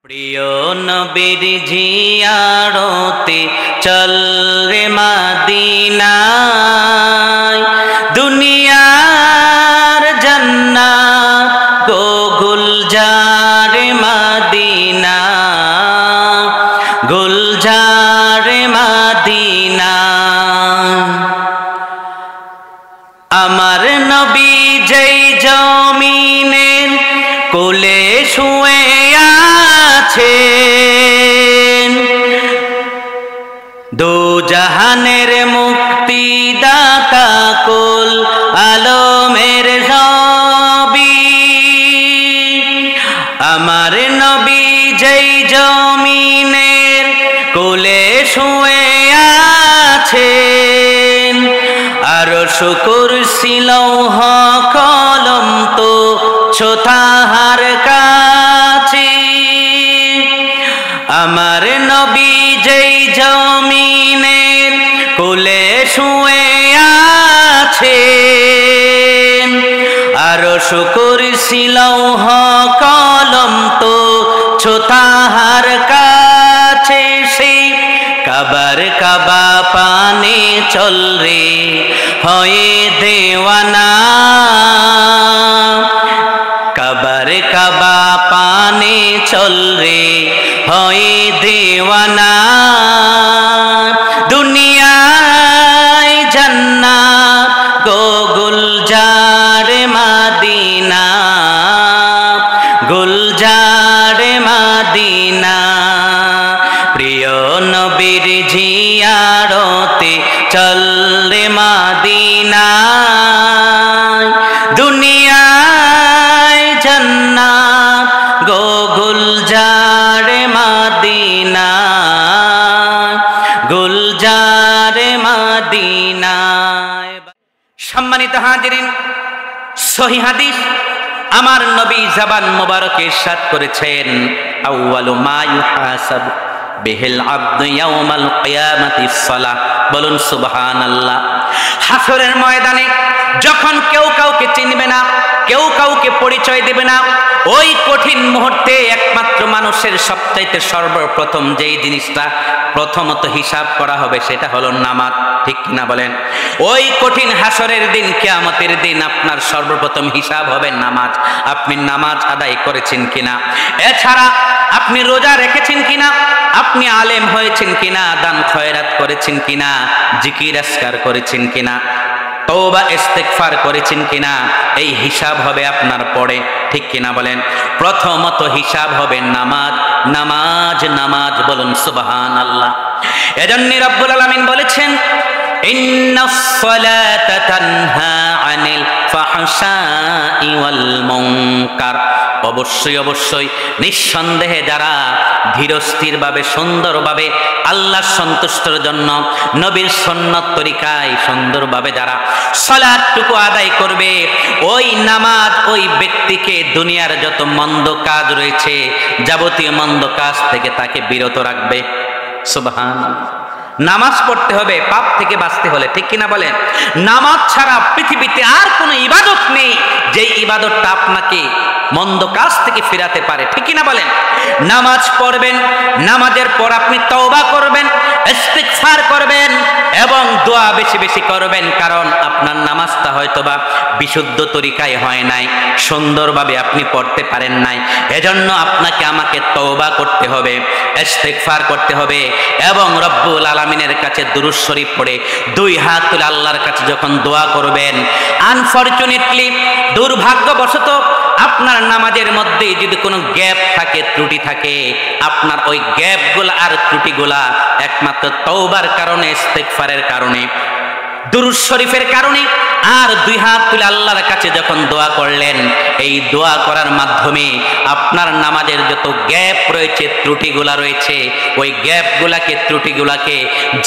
প্রিয় নবীর জিয়ারতে চল রে মদিনায়, দুনিয়ার জান্নাত গো গুলজার মদিনা, গুলজার মদিনা। আমার নবী যেই জমিনের কোলে শুয়ে আছেন, দু জাহানের মুক্তিদাতা কুল আলমের নবী। আমার নবী যেই জমিনের কোলে শুয়ে আছেন, আরশ কুরসি লৌহ কলম তো ছোতাহার কাছে। আমার নবী যেই জমিনের কোলে শুয়ে আছেন, আরশ কুরসি লৌহ কলম তো ছোতাহার কাছে। সেই কাবার কাবা পানে চল রে হয়ে দেওয়ানা, কাবার কাবা পানে চল রে হয়ে দেওয়ানা। দুনিয়ায় জান্নাত গো গুলজার মদিনা, গুলজার মদিনা। প্রিয় নবীর জিয়ারতে চল রে মদিনায়, দুনিয়ায় জান্নাত গো গুলজার মদিনা, গুলজার মদিনা। সম্মানিত হাজিরিন, সহিহ হাদিস আমার নবী জবান মোবারকে ইরশাদ করেছেন, আউয়ালু মা ইউহাসাবু বিহিল আবদু ইয়াউমাল কিয়ামাতিস সালাহ। বলুন সুবহানাল্লাহ। হাসরের ময়দানে যখন কেউ কাউকে চিনবে না, কেউ কাউকে পরিচয় দেবে না, ওই কঠিন মুহূর্তে একমাত্র মানুষের সবচাইতে সর্বপ্রথম যেই জিনিসটা প্রথমত হিসাব করা হবে সেটা হলো নামাজ। ঠিক কিনা বলেন? ওই কঠিন হাসরের দিন, কিয়ামতের দিন আপনার সর্বপ্রথম হিসাব হবে নামাজ। আপনি নামাজ আদায় করেছেন কিনা, এছাড়া আপনি রোজা রেখেছেন কিনা, আপনি আলেম হয়েছেন কিনা, দান খয়রাত করেছেন কিনা, জিকির আজকার করেছেন কিনা, তওবা ইস্তিগফার করেছেন কিনা, এই হিসাব হবে আপনার পরে। ঠিক কিনা বলেন? প্রথমত হিসাব হবে নামাজ, নামাজ, নামাজ। বলুন সুবহানাল্লাহ। এজন্য রব্বুল আলামিন বলেছেন, ইন্নাস সালাতা তানহা আনিল ফাহশাই ওয়াল মুনকার। অবশ্যই অবশ্যই নিঃসন্দেহে যারা ধীরস্থিরভাবে সুন্দরভাবে আল্লাহর সন্তুষ্টির জন্য নবীর সুন্নত তরিকায় সুন্দরভাবে যারা সালাতটুকু আদায় করবে, ওই নামাজ ওই ব্যক্তিকে দুনিয়ার যত মন্দ কাজ রয়েছে যাবতীয় মন্দ কাজ থেকে তাকে বিরত রাখবে। সুবহানাল্লাহ। নামাজ পড়তে হবে পাপ থেকে বাঁচতে হলে। ঠিক কিনা বলেন? নামাজ ছাড়া পৃথিবীতে আর কোনো ইবাদত নেই যেই ইবাদতটা আপনাকে মন্দ কাজ থেকে ফিরাতে পারে। ঠিক কিনা বলেন? নামাজ পড়বেন, নামাজের পর আপনি তওবা করবেন, ইস্তিগফার করবেন এবং দোয়া বেশি বেশি করবেন। কারণ আপনার নামাজটা হয়তোবা বিশুদ্ধ তরিকায় হয় নাই, সুন্দরভাবে আপনি পড়তে পারেন নাই। এজন্য আপনাকে আমাকে তওবা করতে হবে, ইস্তিগফার করতে হবে এবং রব্বুল আলামিনের কাছে দুরূদ শরীফ পড়ে দুই হাত তুলে আল্লাহর কাছে যখন দোয়া করবেন, আনফরচুনেটলি দুর্ভাগ্যবশত আপনার নামাজের মধ্যে যদি কোনো গ্যাপ থাকে, ত্রুটি থাকে, আপনার ওই গ্যাপগুলা আর ত্রুটিগুলা একমাত্র তওবার কারণে, ইস্তিগফারের কারণে, দুরূদ শরীফের কারণে আর দুই হাত তুলে আল্লাহর কাছে যখন দোয়া করলেন, এই দোয়া করার মাধ্যমে আপনার নামাজের যত গ্যাপ রয়েছে, ত্রুটিগুলা রয়েছে, ওই গ্যাপগুলাকে, ত্রুটিগুলাকে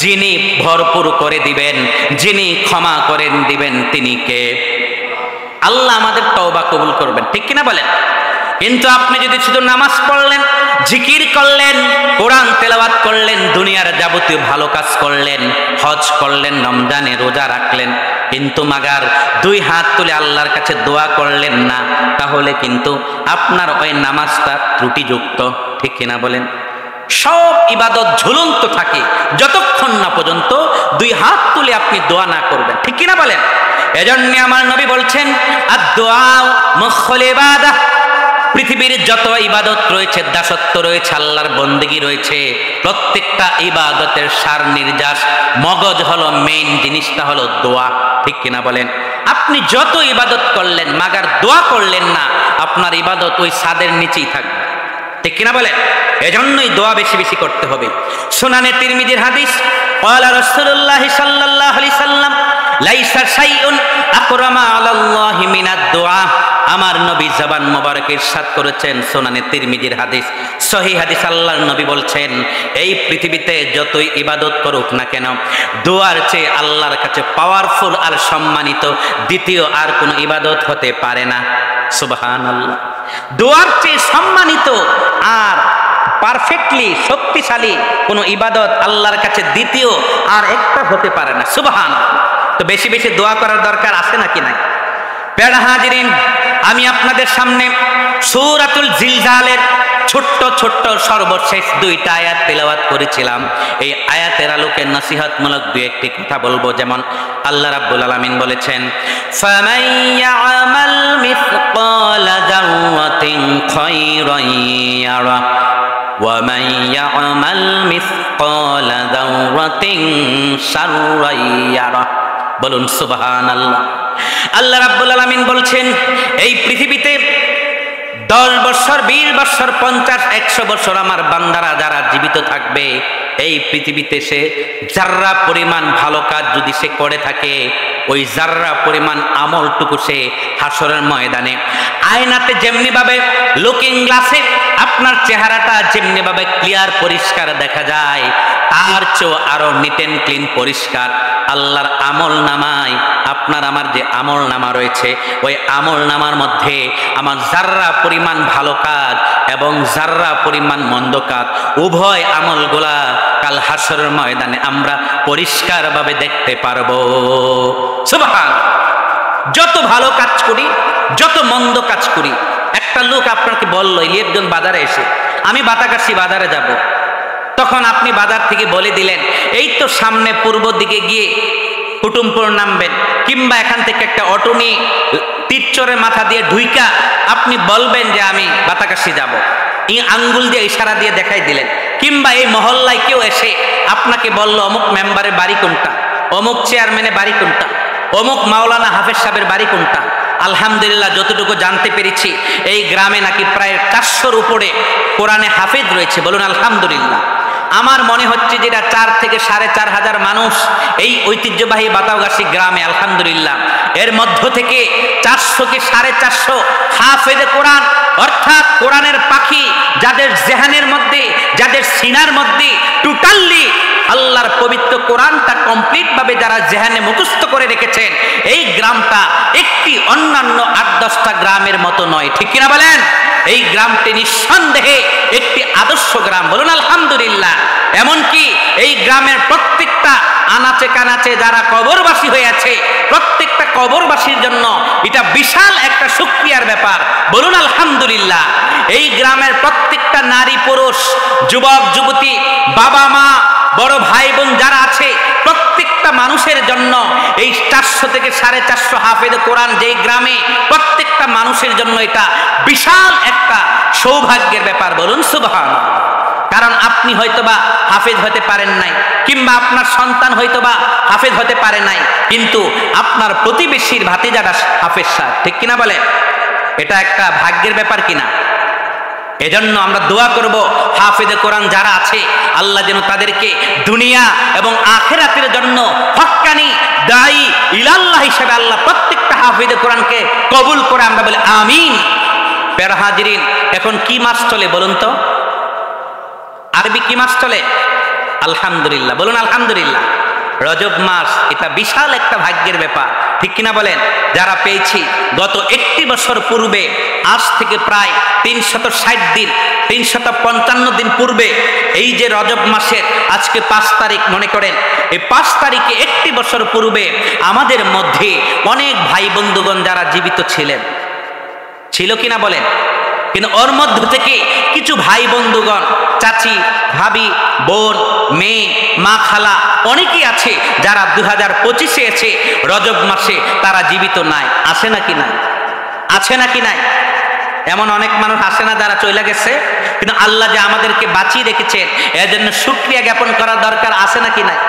যিনি ভরপুর করে দিবেন, যিনি ক্ষমা করে দিবেন, তিনি কে? আল্লাহ আমাদের তওবা কবুল করবেন। ঠিক কিনা বলেন? কিন্তু আপনি যদি শুধু নামাজ পড়লেন, জিকির করলেন, কোরআন তেলাওয়াত করলেন, দুনিয়ার যাবতীয় ভালো কাজ করলেন, হজ করলেন, রমজানে রোজা রাখলেন, কিন্তু মাগার দুই হাত তুলে আল্লাহর কাছে দোয়া করলেন না, তাহলে কিন্তু আপনার ওই নামাজটা ত্রুটিযুক্ত। ঠিক কিনা বলেন? সব ইবাদত ঝুলন্ত থাকে যতক্ষণ না পর্যন্ত দুই হাত তুলে আপনি দোয়া না করবেন। ঠিক কিনা বলেন? এজন্য আমার নবী বলছেন, আদ-দুআ মুখুল ইবাদাহ। পৃথিবীর যত ইবাদত রয়েছে, দাসত্ব রয়েছে, আল্লাহর বন্দেগী রয়েছে, প্রত্যেকটা ইবাদতের সার নির্যাস মগজ হলো, মেইন জিনিসটা হলো দোয়া। ঠিক কিনা বলেন? আপনি যত ইবাদত করলেন মাগার দোয়া করলেন না, আপনার ইবাদত ওই ছাদের নিচেই থাকবে। ঠিক কিনা বলেন? এজন্যই দোয়া বেশি বেশি করতে হবে। সুনানে তিরমিজির হাদিস, ক্বালা রাসূলুল্লাহ সাল্লাল্লাহু আলাইহি সাল্লাম, লাইসা শাইউন আকরামা আলাল্লাহি মিনাদ দুআ। আমার নবী জবান মোবারক ইরশাদ করেছেন, সুনানে তিরমিজির হাদিস, সহিহ হাদিস, আল্লাহর নবী বলছেন, এই পৃথিবীতে যতই ইবাদত করুক না কেন, দোয়ার চেয়ে আল্লাহর কাছে পাওয়ারফুল আর সম্মানিত দ্বিতীয় আর কোনো ইবাদত হতে পারে না। সুবহানাল্লাহ। দোয়ার চেয়ে সম্মানিত আর পারফেক্টলি শক্তিশালী কোনো ইবাদত আল্লাহর কাছে দ্বিতীয় আর একটা হতে পারে না। সুবহানাল্লাহ। তো বেশি বেশি দোয়া করার দরকার আছে নাকি নাই? প্যারা হাজিরিন, আমি আপনাদের সামনে সূরাতুল জিলজালের ছোট্ট ছোট্ট সর্বশেষ দুইটা আয়াত তেলাওয়াত করেছিলাম। এই আয়াতের আলোকে নসিহতমূলক দুই একটি কথা বলবো। যেমন আল্লাহ রাব্বুল আলামিন বলেছেন, ফামান ইয়ামাল মিসকালা যাররাতিন খায়রান ইয়ারা ওয়া মান ইয়ামাল মিসকালা যাররাতিন শাররান ইয়ারা। বলুন সুবহানাল্লাহ। আল্লাহ রাব্বুল আলামিন বলছেন, এই পৃথিবীতে 10 বছর, 20 বছর, 50, 100 বছর আমার বান্দারা যারা জীবিত থাকবে, এই পৃথিবীতে সে জাররা পরিমাণ ভালো কাজ যদি সে করে থাকে, ওই জাররা পরিমাণ আমলটুকু সে হাসরের ময়দানে আয়নাতে যেমনি ভাবে লুকিং গ্লাসে আপনার চেহারাটা যেমনি ভাবে ক্লিয়ার পরিষ্কার দেখা যায়, তার চেয়েও আরো নিট এন্ড ক্লিন পরিষ্কার আল্লাহর আমল নামায় আপনার আমার যে আমল নামা রয়েছে, ওই আমল নামার মধ্যে আমার জাররা পরিমাণ ভালো কাজ এবং জাররা পরিমাণ মন্দ কাজ উভয় আমলগুলা কাল হাসরের ময়দানে আমরা পরিষ্কারভাবে দেখতে পারবো। সুবহানাল্লাহ। যত ভালো কাজ করি, যত মন্দ কাজ করি, একটা লোক আপনাকে বলল একজন বাজারে এসে, আমি বাতাকাশি বাজারে যাব, তখন আপনি বাজার থেকে বলে দিলেন, এই তো সামনে পূর্ব দিকে গিয়ে কুটুমপুর নামবেন, কিংবা এখান থেকে একটা অটো নিয়ে তীরচরের মাথা দিয়ে ঢুইকা আপনি বলবেন যে আমি বাতাকাশি যাব, এই আঙ্গুল দিয়ে ইশারা দিয়ে দেখাই দিলেন। কিংবা এই মহল্লায় কেউ এসে আপনাকে বলল অমুক মেম্বারের বাড়ি কোনটা, অমুক চেয়ারম্যানের বাড়ি কোনটা, অমুক মাওলানা হাফেজ সাহেবের বাড়ি কোনটা। আলহামদুলিল্লাহ, যতটুকু জানতে পেরেছি এই গ্রামে নাকি প্রায় 400-র উপরে কোরআনে হাফেজ রয়েছে। বলুন আলহামদুলিল্লাহ। আমার মনে হচ্ছে যেটা 4 থেকে 4,500 মানুষ এই ঐতিহ্যবাহী বাতাওগাছি গ্রামে, আলহামদুলিল্লাহ। এর মধ্য থেকে 400 কে 450 হাফেজে কোরআন, অর্থাৎ কোরআনের পাখি যাদের জেহানের মধ্যে, যাদের সিনার মধ্যে টোটালি আল্লাহর পবিত্র কোরআনটা কমপ্লিট ভাবে যারা জেহানে মুখস্থ করে রেখেছেন, এই গ্রামটা একটি অন্যান্য 8-10টা গ্রামের মতো নয়। ঠিক কিনা বলেন? এই গ্রামটি নিঃসন্দেহে একটি আদর্শ গ্রাম। বলুন আলহামদুলিল্লাহ। এমনকি এই গ্রামের প্রত্যেকটা আনাচে কানাচে যারা কবরবাসী হয়ে আছে, প্রত্যেকটা কবরবাসীর জন্য এটা বিশাল একটা শুকরিয়ার ব্যাপার। বলুন আলহামদুলিল্লাহ। এই গ্রামের প্রত্যেকটা নারী পুরুষ, যুবক যুবতী, বাবা মা, বড় ভাই বোন যারা আছে, প্রত্যেকটা মানুষের জন্য এই 400 থেকে 450 হাফেজ কোরআন যেই গ্রামে, প্রত্যেকটা মানুষের জন্য এটা বিশাল একটা সৌভাগ্যের ব্যাপার। বলুন সুবহানাল্লাহ। কারণ আপনি হয়তোবা হাফেজ হতে পারেন নাই, কিংবা আপনার সন্তান হয়তোবা হাফেজ হতে পারে নাই, কিন্তু আপনার প্রতিবেশীর ভাতিজাটা হাফেজ সাহেব। ঠিক কিনা বলে? এটা একটা ভাগ্যের ব্যাপার কিনা? এজন্য আমরা দোয়া করব হাফেজে কোরআন যারা আছে, আল্লাহ যেন তাদেরকে দুনিয়া এবং আখিরাতের জন্য হক্কানি দায়ী ইলাল্লাহ হিসেবে আল্লাহ প্রত্যেকটা হাফেজে কোরআনকে কবুল করে। আমরা বলি আমিন। প্যারা হাজিরিন, এখন কি মাস চলে বলুন তো? আরবি কি মাস চলে? আলহামদুলিল্লাহ। বলুন আলহামদুলিল্লাহ। রজব মাস, এটা বিশাল একটা ভাগ্যের ব্যাপার, ঠিক কিনা বলেন? যারা পেয়েছি গত একটি বছর পূর্বে, আজ থেকে প্রায় 360 দিন 355 দিন পূর্বে, এই যে রজব মাসের আজকে 5 তারিখ মনে করেন, এই 5 তারিখে একটি বছর পূর্বে আমাদের মধ্যে অনেক ভাই বন্ধুগণ যারা জীবিত ছিলেন, ছিল কিনা বলেন? কিন্তু ওর মধ্য থেকে কিছু ভাই বন্ধুগণ, চাচি, ভাবি, বোন, মেয়ে, মা, খালা অনেকেই আছে যারা 2025-এ এসে রজব মাসে তারা জীবিত নাই। আছে নাকি নাই? আছে নাকি নাই? এমন অনেক মানুষ আসে না যারা চলে গেছে, কিন্তু আল্লাহ যে আমাদেরকে বাঁচিয়ে রেখেছেন এর জন্য শুকরিয়া জ্ঞাপন করার দরকার আছে নাকি নাই?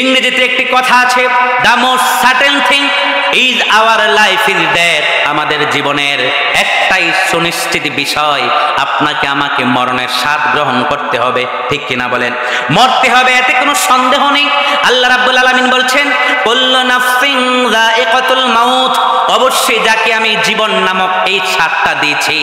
ইংরেজিতে একটি কথা আছে, the most certain thing is our life is death. আমাদের জীবনের একটাই সুনিশ্চিত বিষয়, আপনাকে আমাকে মরণের স্বাদ গ্রহণ করতে হবে, ঠিক কিনা বলেন? মরতে হবে, এতে কোনো সন্দেহ নেই। আল্লাহ রাব্বুল আলামিন বলছেন, কুল্লু নাফসিন যায়িকাতুল মাউত, অবশ্যই যাকে আমি জীবন নামক এই স্বাদটা দিয়েছি,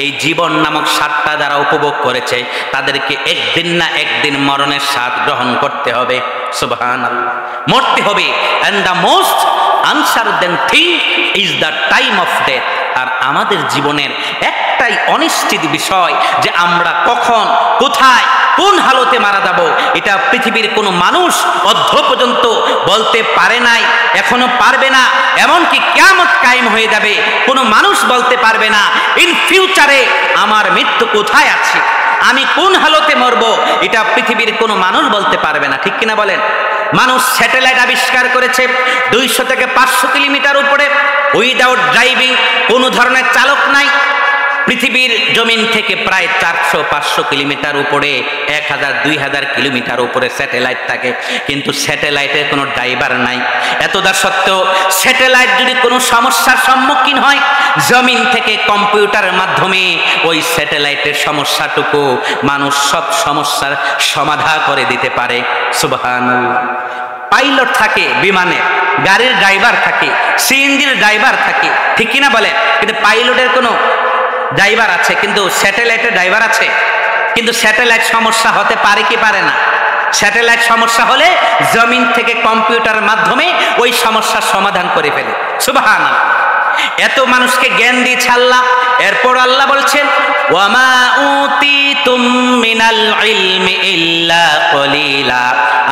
এই জীবন নামক স্বাদটা যারা উপভোগ করেছে তাদেরকে একদিন না একদিন মরণের স্বাদ গ্রহণ করতে হবে। সুবহানাল্লাহ, মরতে হবে। And the most uncertain thing is the time of death. আর আমাদের জীবনের একটাই অনিশ্চিত বিষয় যে আমরা কখন, কোথায়, কোন হালতে মারা যাব, এটা পৃথিবীর কোনো মানুষ অদ্য পর্যন্ত বলতে পারে নাই, এখনো পারবে না। এমনকি কিয়ামত কায়েম হয়ে যাবে, কোনো মানুষ বলতে পারবে না ইন ফিউচারে আমার মৃত্যু কোথায় আছে, আমি কোন হালতে মরব, এটা পৃথিবীর কোনো মানুষ বলতে পারবে না, ঠিক কিনা বলেন? মানুষ স্যাটেলাইট আবিষ্কার করেছে 200 থেকে 500 কিলোমিটার উপরে, উইদাউট ড্রাইভিং, কোনো ধরনের চালক নাই। পৃথিবীর জমিন থেকে প্রায় 400-500 কিলোমিটার উপরে, 1000-2000 কিলোমিটার উপরে স্যাটেলাইট থাকে, কিন্তু স্যাটেলাইটের কোনো ড্রাইভার নাই। এতদা সত্ত্বেও স্যাটেলাইট যদি কোনো সমস্যার সম্মুখীন হয়, জমিন থেকে কম্পিউটারের মাধ্যমে ওই স্যাটেলাইটের সমস্যাটুকু মানুষ সব সমস্যার সমাধান করে দিতে পারে। সুবহানাল্লাহ। পাইলট থাকে বিমানে, গাড়ির ড্রাইভার থাকে, সিএনজির ড্রাইভার থাকে, ঠিক কিনা বলে? কিন্তু পাইলটের কোনো ড্রাইভার আছে, কিন্তু স্যাটেলাইটের ড্রাইভার আছে। কিন্তু স্যাটেলাইট সমস্যা হতে পারে কি পারে না? স্যাটেলাইট সমস্যা হলে জমিন থেকে কম্পিউটারের মাধ্যমে ওই সমস্যার সমাধান করে ফেলে। সুবহানাল্লাহ। এত মানুষকে জ্ঞান দিয়েছে আল্লাহ, এরপর আল্লাহ বলছেন, ওয়ামা উতিতুম মিনাল ইলমি ইল্লা কলিলা।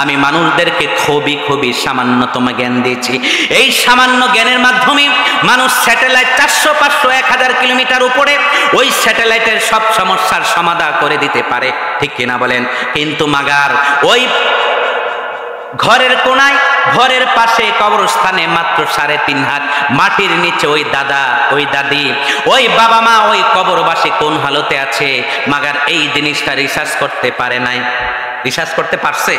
আমি মানুষদেরকে খুবই খুবই সামান্যতম জ্ঞান দিয়েছি। এই সামান্য জ্ঞানের মাধ্যমে মানুষ স্যাটেলাইট 400-500-1000 কিলোমিটার উপরে ওই স্যাটেলাইটের সব সমস্যার সমাধান করে দিতে পারে, ঠিক কিনা বলেন? কিন্তু মাগার ওই ঘরের কোনায়, ঘরের পাশে কবরস্থানে মাত্র 3.5 হাত মাটির নিচে ওই দাদা, ওই দাদি, ওই বাবা মা, ওই কবরবাসী কোন হালতে আছে, মাগার এই জিনিসটা রিসার্চ করতে পারে নাই। রিসার্চ করতে পারছে?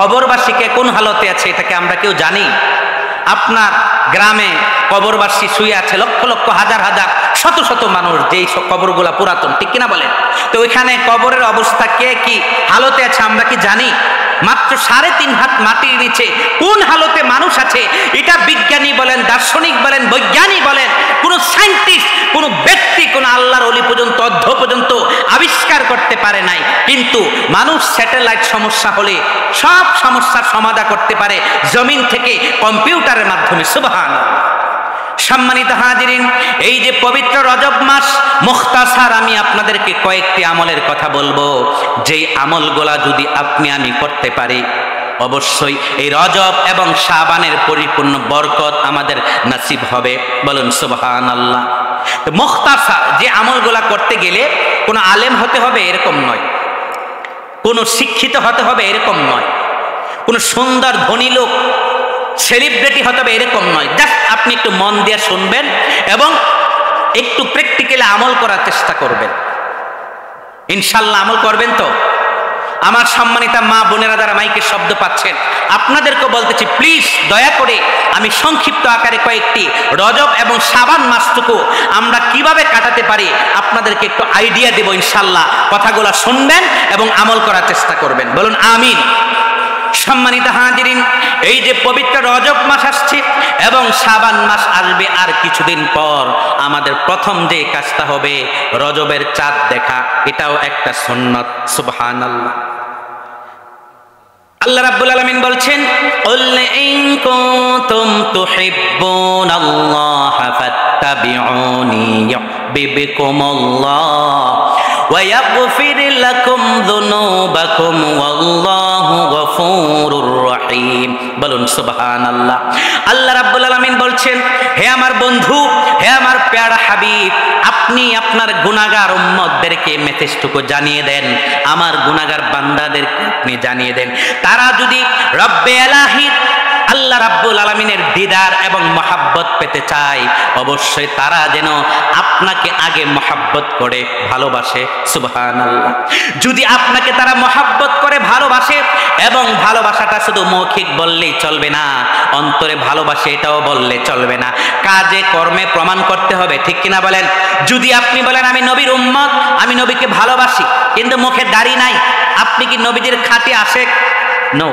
কবরবাসীকে কোন হালতে আছে এটাকে আমরা কেউ জানি? আপনার গ্রামে কবরবাসী শুয়ে আছে লক্ষ লক্ষ, হাজার হাজার, শত শত মানুষ, যেই সব কবরগুলা পুরাতন, ঠিক কিনা বলেন? তো ওইখানে কবরের অবস্থা কে কি হালতে আছে আমরা কি জানি? মাত্র 3.5 হাত মাটির নিচে কোন হালতে মানুষ আছে এটা বিজ্ঞানী বলেন, দার্শনিক বলেন, বৈজ্ঞানিক বলেন, কোন সায়েন্টিস্ট, কোন ব্যক্তি, কোন আল্লাহর ওলি পর্যন্ত, অদ্ধ পর্যন্ত আবিষ্কার করতে পারে নাই। কিন্তু মানুষ স্যাটেলাইট সমস্যা হলে সব সমস্যার সমাধান করতে পারে জমিন থেকে কম্পিউটারের মাধ্যমে। সুবহানাল্লাহ। সম্মানিত হাজিরিন, এই যে পবিত্র রজব মাস, মুখতাসার আমি আপনাদেরকে কয়েকটি আমলের কথা বলবো, যেই আমলগুলা যদি আপনি আমি করতে পারি, অবশ্যই এই রজব এবং শাবানের পরিপূর্ণ বরকত আমাদের নসিব হবে। বলুন সুবহানাল্লাহ। তো মুখতাসার যে আমলগুলা করতে গেলে কোনো আলেম হতে হবে এরকম নয়, কোনো শিক্ষিত হতে হবে এরকম নয়, কোনো সুন্দর ধনী লোক, সেলিব্রিটি হতে হবে এরকম নয়। জাস্ট আপনি একটু মন দিয়ে শুনবেন এবং একটু প্র্যাকটিক্যালি আমল করার চেষ্টা করবেন। ইনশাল্লাহ আমল করবেন তো? আমার সম্মানিতা মা বোনেরা যারা মাইকের শব্দ পাচ্ছেন, আপনাদেরকে বলতেছি, প্লিজ দয়া করে আমি সংক্ষিপ্ত আকারে কয়েকটি রজব এবং শাবান মাসটুকু আমরা কিভাবে কাটাতে পারি আপনাদেরকে একটু আইডিয়া দেব। ইনশাল্লাহ কথাগুলো শুনবেন এবং আমল করার চেষ্টা করবেন। বলুন আমিন। সম্মানিত হাজিরিন, এই যে পবিত্র রজব মাস আসছে এবং শাবান মাস আসবে আর কিছুদিন পর, আমাদের প্রথম যে কাজটা হবে রজবের চাঁদ দেখা। এটাও একটা সুন্নত। সুবহানাল্লাহ। আল্লাহ রাব্বুল আলামিন বলছেন, কুল ইন কুনতুম তুহিব্বুনাল্লাহা ফাত্তাবিউনি ইউহিব্বুকুমুল্লাহ ওয়া ইয়াগফির লাকুম যুনুবাকুম ওয়াল্লাহু গফুরুর রহিম। বলুন সুবহানাল্লাহ। আল্লাহ রাব্বুল আলামিন বলছেন, হে আমার বন্ধু, হে আমার প্যারা হাবিব, আপনি আপনার গুনাহগার উম্মতদেরকে মেসেজটুকু জানিয়ে দেন, আমার গুনাহগার বান্দাদেরকে আপনি জানিয়ে দেন, তারা যদি রব্বে এলাহির আল্লাহ রাব্বুল আলামিনের দিদার এবং মহাব্বত পেতে চায়, অবশ্যই তারা যেন আপনাকে আগে মহাব্বত করে ভালোবাসে। সুবহানাল্লাহ। যদি আপনাকে তারা মহাব্বত করে ভালোবাসে, এবং ভালোবাসাটা শুধু মৌখিক বললেই চলবে না, অন্তরে ভালোবাসে এটাও বললে চলবে না, কাজে কর্মে প্রমাণ করতে হবে, ঠিক কিনা বলেন? যদি আপনি বলেন আমি নবীর উম্মত, আমি নবীকে ভালোবাসি, কিন্তু মুখে দাড়ি নাই, আপনি কি নবীদের খাঁটি আশেক? নো।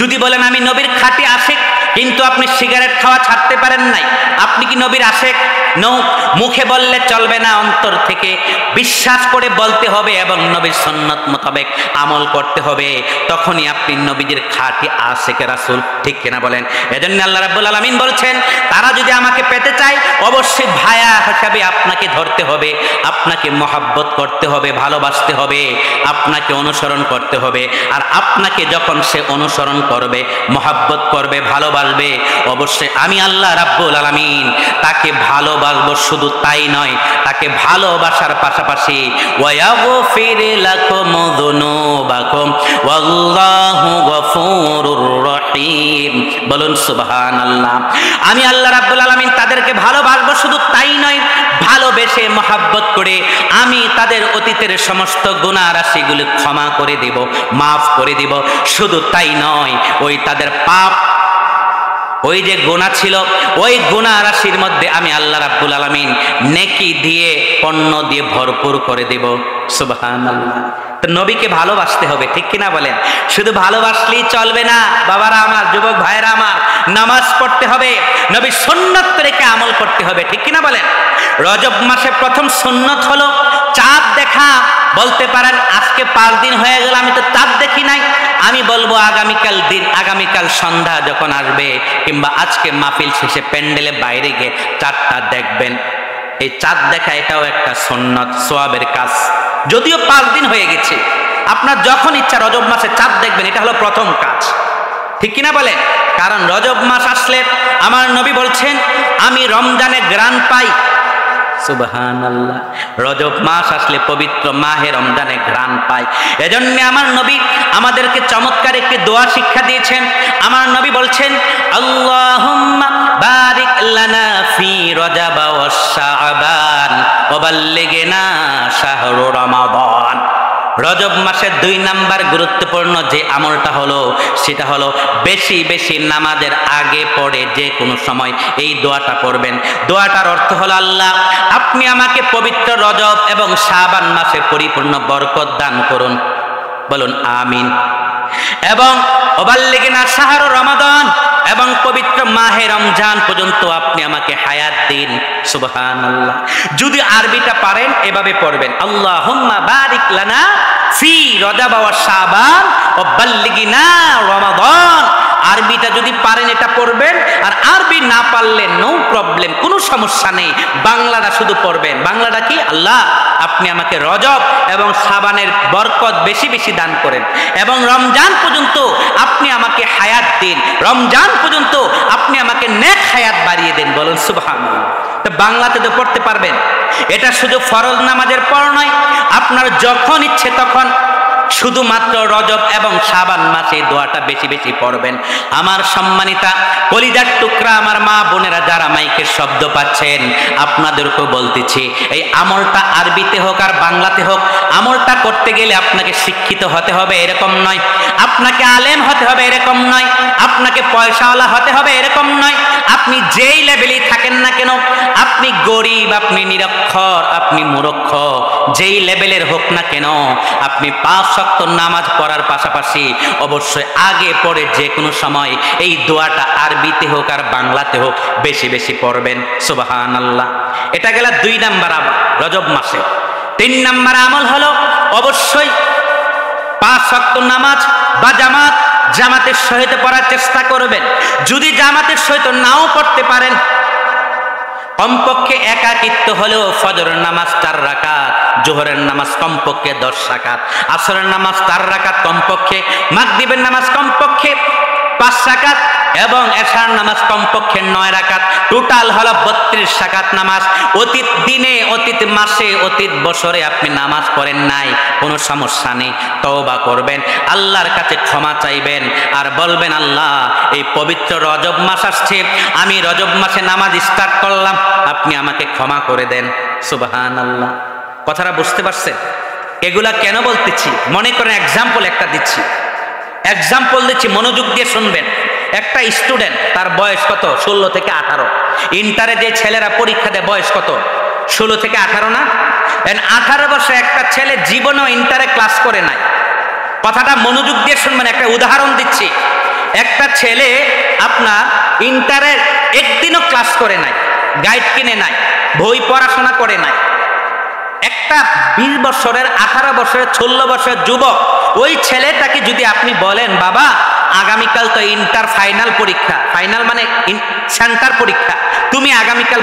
যদি বলেন আমি নবীর খাঁটি আশেক, কিন্তু আপনি সিগারেট খাওয়া ছাড়তে পারেন নাই, আপনি কি নবীর আশেক? নো। মুখে বললে চলবে না, অন্তর থেকে বিশ্বাস করে বলতে হবে এবং নবীর সুন্নাত মোতাবেক আমল করতে হবে, তখনই আপনি নবীদের খাঁটি আশেকে রাসূল, ঠিক কিনা বলেন? এজন্য আল্লাহ রাব্বুল আলামিন বলছেন, তারা যদি আমাকে পেতে চায়, অবশ্যই ভায়া হিসাবে আপনাকে ধরতে হবে, আপনাকে মহাব্বত করতে হবে, ভালোবাসতে হবে, আপনাকে অনুসরণ করতে হবে। আর আপনাকে যখন সে অনুসরণ করবে, মহাব্বত করবে, ভালোবাসবে, অবশ্যই আমি আল্লাহ রাব্বুল আলামিন তাকে ভালোবাসবো। শুধু তাই নয়, তাকে ভালোবাসার পাশাপাশি ওয়ায়াগফির লাকুম যুনুবাকুম ওয়াল্লাহু গফুরুর রহিম। বলুন সুবহানাল্লাহ। আমি আল্লাহ রাব্বুল আলামিন তাদেরকে ভালোবাসবো, শুধু তাই নয়, ভালোবেসে মহাব্বত করে আমি তাদের অতীতের সমস্ত গুনাহ রাশিগুলি ক্ষমা করে দেব, মাফ করে দেব। শুধু তাই নয়, ওই তাদের পাপ, ওই যে গুনাহ ছিল, ওই গুনাহ রাশির মধ্যে আমি আল্লাহ রাব্বুল আলামিন নেকি দিয়ে, পণ্য দিয়ে ভরপুর করে দেব। সুবহানাল্লাহ। তো নবীকে ভালোবাসতে হবে, ঠিক কিনা বলেন? শুধু ভালোবাসলেই চলবে না বাবারা আমার, যুবক ভাইরা আমার, নামাজ পড়তে হবে, নবীর সুন্নাত রেখে আমল করতে হবে, ঠিক কিনা বলেন? রজব মাসে প্রথম সুন্নত হলো চাঁদ দেখা। বলতে পারেন আজকে 5 দিন হয়ে গেল আমি তো চাঁদ দেখি নাই, আমি বলবো আগামীকাল সন্ধ্যা যখন আসবে, কিংবা আজকে মাহফিল শেষে প্যান্ডেলে বাইরে গিয়ে চাঁদটা দেখবেন। এই চাঁদ দেখা এটাও একটা সুন্নত, সওয়াবের কাজ। যদিও 5 দিন হয়ে গেছে, আপনার যখন ইচ্ছা রজব মাসে চাঁদ দেখবেন, এটা হলো প্রথম কাজ, ঠিক কিনা বলেন? কারণ রজব মাস আসলে আমার নবী বলছেন, আমি রমজানে ঘ্রাণ পাই। সুবহানাল্লাহ। রজব মাস আসলে পবিত্র মাহে রমজানে ঘ্রাণ পায়। এজন্য আমার নবী আমাদেরকে চমৎকার একটি দোয়া শিক্ষা দিয়েছেন। আমার নবী বলছেন, আল্লাহুম্মা বারিক লানা ফি রজব ওয়া শাবান ওয়া বাল্লিগনা শাহরু রমাদান। রজব মাসের 2 নাম্বার গুরুত্বপূর্ণ যে আমলটা হলো, সেটা হলো বেশি বেশি নামাজের আগে পড়ে যে কোনো সময় এই দোয়াটা পড়বেন। দোয়াটার অর্থ হলো, আল্লাহ আপনি আমাকে পবিত্র রজব এবং শাবান মাসে পরিপূর্ণ বরকত দান করুন। বলুন আমিন। এবং ওবাল্লিগনা শাহরু রমাদান, এবং পবিত্র মাহে রমজান পর্যন্ত আপনি আমাকে হায়াত দিন। সুবহানাল্লাহ। যদি আরবিটা পারেন এভাবে পড়বেন, আল্লাহুম্মা বারিক লানা ফি রজব ওয়া শাবান ওয়া বাল্লিগনা রমাদান। আরবিটা যদি পারেন এটা পড়বেন, আর আরবি না পারলে নো প্রবলেম, কোনো সমস্যা নেই, বাংলাটা শুধু পড়বেন। বাংলাটা কি? আল্লাহ আপনি আমাকে রজব এবং শাবানের বরকত বেশি বেশি দান করেন, এবং রমজান পর্যন্ত আপনি আমাকে হায়াত দিন, রমজান পর্যন্ত আপনি আমাকে নেক হায়াত বাড়িয়ে দেন। বলুন সুবহানাল্লাহ। তো বাংলাতে তো পড়তে পারবেন। এটা শুধু ফরজ নামাজের পর নয়, আপনার যখন ইচ্ছে তখন শুধুমাত্র রজব এবং শাবান মাসে দোয়াটা বেশি বেশি পড়বেন। আমার সম্মানিতা কলিজার টুকরা আমার মা বোনেরা যারা মাইকের শব্দ পাচ্ছেন, আপনাদেরকেও বলতেছি, এই আমলটা আরবিতে হোক আর বাংলাতে হোক, আমলটা করতে গেলে আপনাকে শিক্ষিত হতে হবে এরকম নয়, আপনাকে আলেম হতে হবে এরকম নয়, আপনাকে পয়সাওয়ালা হতে হবে এরকম নয়। আপনি যেই লেভেলেই থাকেন না কেন, আপনি গরিব, আপনি নিরক্ষর, আপনি মূর্খ, যেই লেভেলের হোক না কেন, আপনি 5 ওয়াক্ত নামাজ পড়ার পাশাপাশি অবশ্যই আগে পরে যে কোনো সময় এই দোয়াটা আরবিতে হোক আর বাংলাতে হোক বেশি বেশি পড়বেন। সুবহানাল্লাহ। এটা গেল 2 নাম্বার আমল রজব মাসে। 3 নাম্বার আমল হলো অবশ্যই 5 ওয়াক্ত নামাজ বা জামাত জামাতের সহিত পড়ার চেষ্টা করবেন। যদি জামাতের সহিত নাও পড়তে পারেন, কমপক্ষে একাকিত্ব হলেও ফজরের নামাজ 4 রাকাত, জোহরের নামাজ কমপক্ষে 10 রাকাত, আসরের নামাজ 4 রাকাত কমপক্ষে, মাগরিবের নামাজ কমপক্ষে 5 রাকাত এবং এশার নামাজ কমপক্ষে 9 রাকাত, টোটাল হলো 32 রাকাত নামাজ। অতীত দিনে, অতীত মাসে, অতীত বছরে আপনি নামাজ পড়েন নাই, কোনো সমস্যা নেই, তওবা করবেন, আল্লাহর কাছে ক্ষমা চাইবেন আর বলবেন, আল্লাহ এই পবিত্র রজব মাস আসছে, আমি রজব মাসে নামাজ স্টার্ট করলাম, আপনি আমাকে ক্ষমা করে দেন। সুবহানাল্লাহ। কথাটা বুঝতে পারছেন? এগুলা কেন বলতেছি? মনে করেন এক্সাম্পল একটা দিচ্ছি, মনোযোগ দিয়ে শুনবেন। একটা স্টুডেন্ট, তার বয়স কত? 16 থেকে 18। ইন্টারে যে ছেলেরা পরীক্ষা দেয় বয়স কত? 16 থেকে 18 না? 18 বছর একটা ছেলে জীবনেও ইন্টারে ক্লাস করে নাই। কথাটা মনোযোগ দিয়ে শুনবেন। একটা উদাহরণ দিচ্ছি। একটা ছেলে আপনার ইন্টারের একদিনও ক্লাস করে নাই, গাইড কিনে নাই, বই পড়াশোনা করে নাই। একটা 20 বছরের, 18 বছরের, 16 বছরের যুবক, ওই ছেলেটাকে যদি আপনি বলেন, বাবা আগামীকাল তো ইন্টার ফাইনাল পরীক্ষা, ফাইনাল মানে সেন্টার পরীক্ষা, তুমি আগামীকাল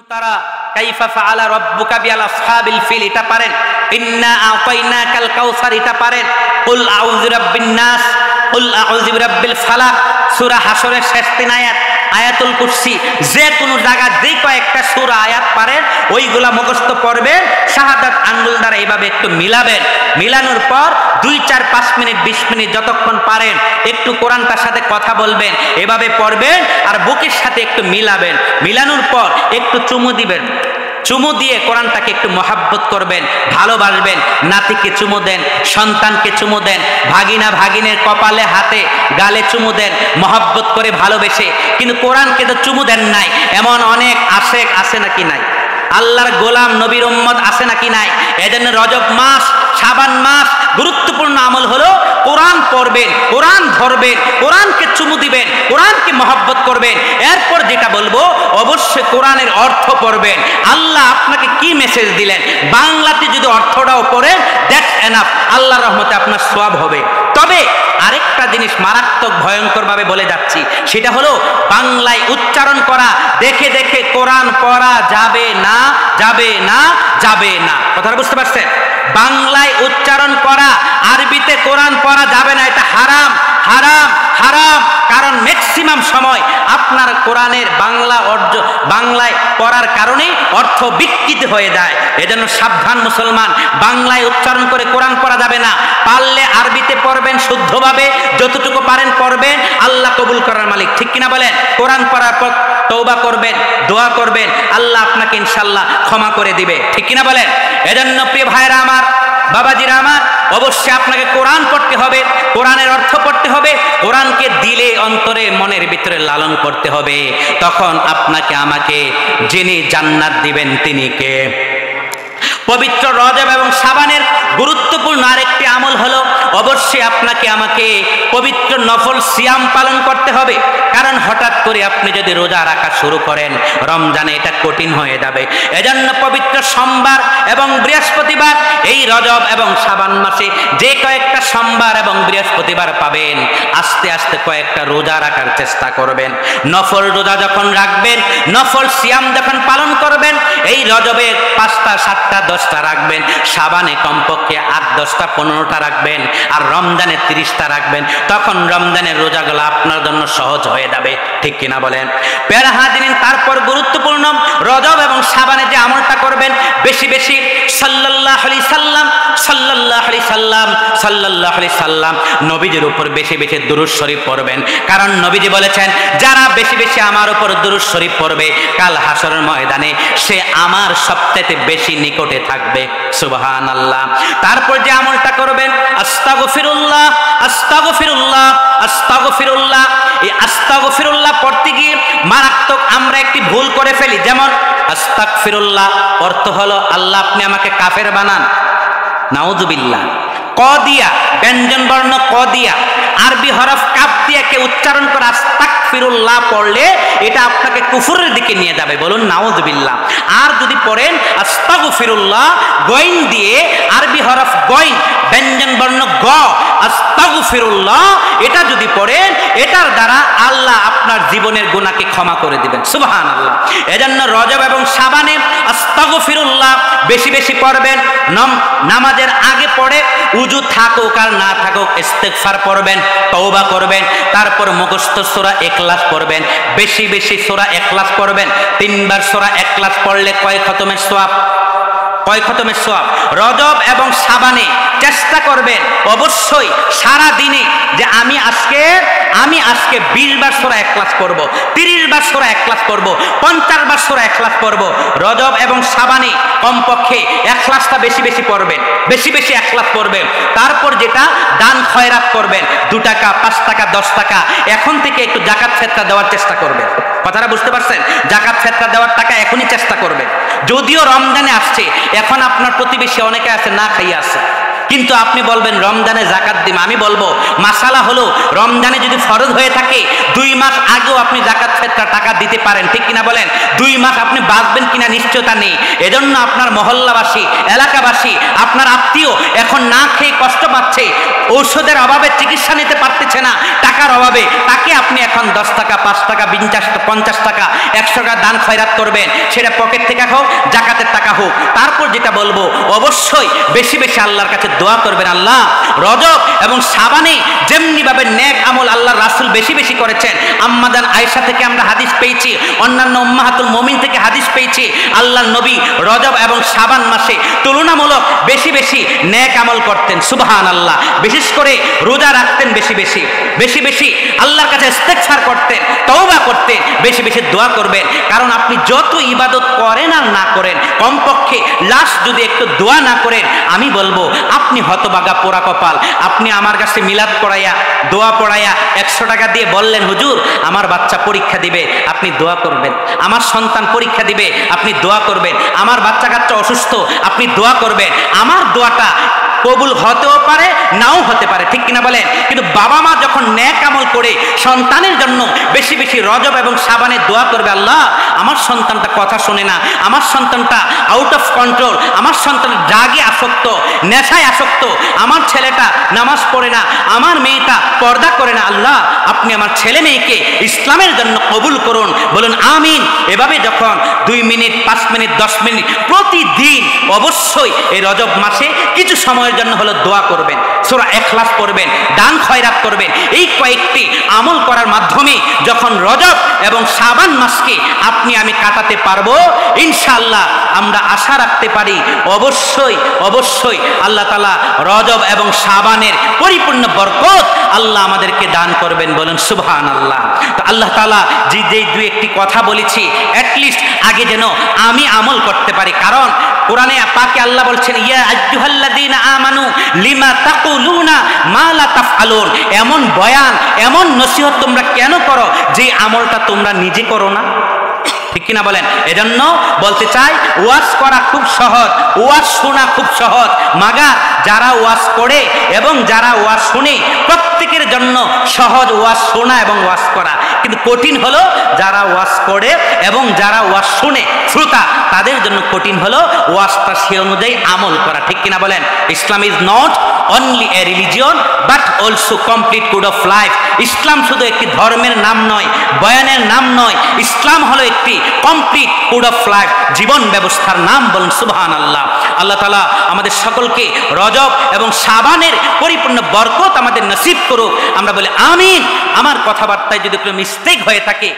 তারা কাইফা ফাআলা রাব্বুকা বিআল আসহাবিল ফিল এটা পারেন, ইন্না আতাইনাকাল কাউসার এটা পারেন, কুল আউযু বিরাব্বিন নাস, কুল আউযু বিরাব্বিল ফালাক, সূরা হাসরের শেষ 3 আয়াত, আয়াতুল কুরসি, যে কোনো জায়গা যে কয়েকটা সূরা আয়াত পারেন ওইগুলা মুখস্থ করবেন, শাহাদাত আঙ্গুল দ্বারা এইভাবে একটু মিলাবেন, মিলানোর পর 2, 4, 5 মিনিট 20 মিনিট যতক্ষণ পারেন একটু কোরআনটার সাথে কথা বলবেন, এভাবে পড়বেন আর বুকের সাথে একটু মিলাবেন, মিলানোর পর একটু চুমু দিবেন, চুমু দিয়ে কোরআনটাকে একটু মহাব্বত করবেন, ভালোবাসবেন, নাতিকে চুমু দেন, সন্তানকে চুমু দেন, ভাগিনা ভাগিনের কপালে হাতে গালে চুমু দেন, মহাব্বত করে ভালোবেসে। কিন্তু কোরআনকে তো চুমু দেন নাই এমন অনেক আশেক আছে নাকি নাই? আল্লাহর গোলাম নবীর উম্মত আছে নাকি নাই? এজন্য রজব মাস, শাবান মাস গুরুত্বপূর্ণ আমল হলো কোরআন পড়বেন, কোরআন ধরবেন, কোরআনকে চুমু দিবেন, কোরআনকে মহব্বত করবেন। এরপর যেটা বলবো অবশ্যই কোরআনের অর্থ পড়বেন। আল্লাহ আপনাকে কি মেসেজ দিলেন বাংলাতে যদি অর্থটাও পড়েন, দ্যাটস এনাফ, আল্লাহর রহমতে আপনার সওয়াব হবে। তবে আরেকটা জিনিস মারাত্মক ভয়ঙ্কর ভাবে বলে যাচ্ছি, সেটা হলো বাংলায় উচ্চারণ করা দেখে দেখে কোরআন পড়া যাবে না, যাবে না, যাবে না। কথাটা বুঝতে পারছেন? বাংলায় উচ্চারণ করা, আরবিতে কোরআন পড়া যাবে না, এটা হারাম, হারাম, হারাম। কারণ ম্যাক্সিমাম সময় আপনার কোরআনের বাংলায় পড়ার কারণে অর্থ বিকৃত হয়ে যায়। এজন্য সাবধান মুসলমান, বাংলায় উচ্চারণ করে কোরআন পড়া যাবে না। পারলে আরবিতে পড়বেন শুদ্ধভাবে, যতটুকু পারেন পড়বেন, আল্লাহ কবুল করার মালিক, ঠিক কিনা বলেন? কোরআন পড়ার পর তওবা করবেন, দোয়া করবেন, আল্লাহ আপনাকে ইনশাআল্লাহ ক্ষমা করে দিবে, ঠিক কিনা বলেন? এজন্য প্রিয় ভাইরা আমার, বাবাজিরা আমার, অবশ্যই আপনাকে কোরআন পড়তে হবে, কোরআনের অর্থ পড়তে হবে, কোরআনকে দিলে অন্তরে মনের ভিতরে লালন করতে হবে। তখন আপনাকে আমাকে যিনি জান্নাত দিবেন তিনি কে? পবিত্র রজব এবং শাবানের গুরুত্বপূর্ণ আরেকটি আমল হলো অবশ্যই আপনাকে আমাকে পবিত্র নফল সিয়াম পালন করতে হবে। কারণ হঠাৎ করে আপনি যদি রোজা রাখা শুরু করেন রমজানে, এটা কঠিন হয়ে যাবে। এজন্য পবিত্র সোমবার এবং বৃহস্পতিবার, এই রজব এবং শাবান মাসে যে কয়েকটা সোমবার এবং বৃহস্পতিবার পাবেন, আস্তে আস্তে কয়েকটা রোজা রাখার চেষ্টা করবেন। নফল রোজা যখন রাখবেন, নফল সিয়াম যখন পালন করবেন, এই রজবে 5টা 7টা 10টা রাখবেন, শাবানে কমপক্ষে 8 10টা 15টা রাখবেন, আর রমজানে 30টা রাখবেন। তখন রমজানের রোজাগুলো আপনার জন্য সহজ হয়ে যাবে, ঠিক কিনা বলেন? প্যারা হাজিরিন, তারপর গুরুত্বপূর্ণ রজব এবং শাবানে যে আমলটা করবেন, বেশি বেশি সাল্লাল্লাহু আলাইহি সাল্লাম, সাল্লাল্লাহু আলাইহি সাল্লাম, সাল্লাল্লাহু আলাইহি সাল্লাম, নবীজির উপর বেশি বেশি দুরূদ শরীফ পড়বেন। কারণ নবীজি বলেছেন, যারা বেশি বেশি আমার উপর দুরূদ শরীফ পড়বে কাল হাসরের ময়দানে সে আমার সবচেয়ে বেশি নিকটে থাকবে। সুবহানাল্লাহ। তারপর যে আমলটা করবেন, আস্তাগফিরুল্লাহ, আস্তাগফিরুল্লাহ, আস্তাগফিরুল্লাহ। এই আস্তাগফিরুল্লাহ পড়তে গিয়ে মারাত্মক আমরা একটি ভুল করে ফেলি। যেমন আস্তাগফিরুল্লাহ অর্থ হলো আল্লাহ আপনি আমাকে কাফের বানান, নাউযুবিল্লাহ। ক দিয়া, ব্যঞ্জন বর্ণ ক দিয়া, আরবি হরফ কাফ দিয়ে কে উচ্চারণ করে আস্তাগফিরুল্লাহ পড়লে এটা আপনাকে কুফরের দিকে নিয়ে যাবে, বলুন নাউযুবিল্লাহ। আর যদি পড়েন আস্তাগফিরুল্লাহ গইন দিয়ে, আরবি হরফ গইন, ব্যঞ্জন বর্ণ গ, আস্তাগফিরুল্লাহ, এটা যদি পড়েন এটার দ্বারা আল্লাহ আপনার জীবনের গুনাহকে ক্ষমা করে দিবেন। সুবহানাল্লাহ। এজন্য রজব এবং শাবানে আস্তাগফিরুল্লাহ বেশি বেশি পড়বেন। নামাজের আগে পড়ে উজু থাকুক আর না থাকুক ইস্তেগফার পড়বেন, তওবা করবেন। তারপর মুখস্থ সূরা ইখলাস পড়বেন, বেশি বেশি সূরা ইখলাস পড়বেন। 3 বার সূরা ইখলাস পড়লে কয় খতমের সওয়াব? কয় খতমের সওয়াব? রজব এবং শাবানে চেষ্টা করবেন অবশ্যই সারা দিনে যে আমি আজকে 20 বার সূরা ইখলাস পড়ব, 30 বার সূরা ইখলাস পড়ব, 50 বার সূরা ইখলাস পড়ব। রজব এবং শাবানে কমপক্ষে ইখলাসটা বেশি বেশি পড়বেন, বেশি বেশি ইখলাস পড়বেন। তারপর যেটা দান খয়রাত করবেন, 2 টাকা 5 টাকা 10 টাকা এখন থেকে একটু যাকাত ফিতরা দেওয়ার চেষ্টা করবেন। কথাটা বুঝতে পারছেন? যাকাত ফিতরা দেওয়ার টাকা এখনই চেষ্টা করবেন। যদিও রমজানে আসছে, এখন আপনার প্রতিবেশী অনেকে আছে না খাইয়া আছে, কিন্তু আপনি বলবেন রমজানে জাকাত দিম। আমি বলবো মাসালা হলো রমজানে যদি ফরজ হয়ে থাকে 2 মাস আগেও আপনি জাকাত ফিতরা টাকা দিতে পারেন, ঠিক কিনা বলেন? 2 মাস আপনি বাঁচবেন কিনা নিশ্চয়তা নেই। এজন্য আপনার মহল্লাবাসী, এলাকাবাসী, আপনার আত্মীয় এখন না খেয়ে কষ্ট পাচ্ছে, ঔষধের অভাবে চিকিৎসা নিতে পারতেছে না, টাকার অভাবে, তাকে আপনি এখন 10 টাকা, 5 টাকা, 50 টাকা, 100 টাকা দান খয়রাত করবেন। সেটা পকেট থেকে হোক, জাকাতের টাকা হোক। তারপর যেটা বলবো, অবশ্যই বেশি বেশি আল্লাহর কাছে দোয়া করবেন। আল্লাহ, রজব এবং শাবানে যেমনি ভাবে নেক আমল আল্লাহর রাসূল বেশি বেশি করেছেন, আম্মাদান আয়েশা থেকে আমরা হাদিস পেয়েছি, অন্যান্য উম্মাহাতুল মুমিন থেকে হাদিস পেয়েছি, আল্লাহর নবী রজব এবং শাবান মাসে তুলনামূলক বেশি বেশি নেক আমল করতেন। সুবহানাল্লাহ। বিশেষ করে রোজা রাখতেন বেশি বেশি, বেশি বেশি আল্লাহর কাছে ইস্তেগফার করতেন, তওবা করতেন, বেশি বেশি দোয়া করবেন। কারণ আপনি যত ইবাদত করেন আর না করেন, কমপক্ষে লাস্ট যদি একটু দোয়া না করেন, আমি বলবো আপনি হতভাগা পোড়া কপাল। আপনি আমার কাছে মিলাদ পড়াইয়া, দোয়া পড়াইয়া 100 টাকা দিয়ে বললেন, হুজুর আমার বাচ্চা পরীক্ষা দিবে, আপনি দোয়া করবেন। আমার সন্তান পরীক্ষা দিবে, আপনি দোয়া করবেন। আমার বাচ্চা কাচ্চা অসুস্থ, আপনি দোয়া করবেন। আমার দোয়াটা কবুল হতেও পারে, নাও হতে পারে, ঠিক কিনা বলেন? কিন্তু বাবা মা যখন নেক আমল করে সন্তানের জন্য বেশি বেশি রজব এবং শাবানে দোয়া করবে, আল্লাহ আমার সন্তানটা কথা শোনে না, আমার সন্তানটা আউট অফ কন্ট্রোল, আমার সন্তান ড্রাগে আসক্ত, নেশায় আসক্ত, আমার ছেলেটা নামাজ পড়ে না, আমার মেয়েটা পর্দা করে না, আল্লাহ আপনি আমার ছেলে মেয়েকে ইসলামের জন্য কবুল করুন। বলুন আমিন। এভাবে যখন 2 মিনিট, 5 মিনিট, 10 মিনিট প্রতিদিন অবশ্যই এই রজব মাসে কিছু সময়ের জন্য হলো দোয়া করবেন, সূরা ইখলাস পড়বেন, দান খয়রাত করবেন। এই কয়েকটি আমল করার মাধ্যমে যখন রজব এবং শাবান মাসকে আপনি আমি কাটাতে পারবো, ইনশাআল্লাহ আমরা আশা রাখতে পারি অবশ্যই অবশ্যই আল্লাহ তাআলা রজব এবং শাবানের পরিপূর্ণ বরকত আল্লাহ আমাদেরকে দান করবেন। বলেন সুবহানাল্লাহ। তো আল্লাহ তাআলা যে 2-1টি কথা বলেছি, অ্যাটলিস্ট আগে যেন আমি আমল করতে পারি। কারণ কোরআনে পাকে আল্লাহ বলছেন, ইয়া আইয়ুহাল্লাযীনা আমানু লিমা তাকুলুনা মা লা তাফআলুন। এমন বয়ান, এমন নসিহত তোমরা কেন করো যে আমলটা তোমরা নিজে করো না, ঠিক কিনা বলেন? এজন্য বলতে চাই, ওয়াজ করা খুব সহজ, ওয়াজ শোনা খুব সহজ। মাগার যারা ওয়াজ করে এবং যারা ওয়াজ শুনে, প্রত্যেকের জন্য সহজ ওয়াজ শোনা এবং ওয়াজ করা। কিন্তু কঠিন হলো যারা ওয়াজ করে এবং যারা ওয়াজ শুনে, শ্রোতা, তাদের জন্য কঠিন হলো ওয়াজটা সে অনুযায়ী আমল করা, ঠিক কিনা বলেন? Islam is not only a religion but also complete code of life. ইসলাম শুধু একটি ধর্মের নাম নয়, বয়ানের নাম নয়, ইসলাম হলো একটি কমপ্লিট কোড অফ লাইফ, জীবন ব্যবস্থার নাম। বলুন সুবহানাল্লাহ। আল্লাহ তাআলা আমাদের সকলকে রজব এবং শাবানের পরিপূর্ণ বরকত আমাদের নসিব করুক। আমরা বলি আমিন। আমার কথাবার্তায় যদি কোনো মিস্টেক হয়ে থাকে,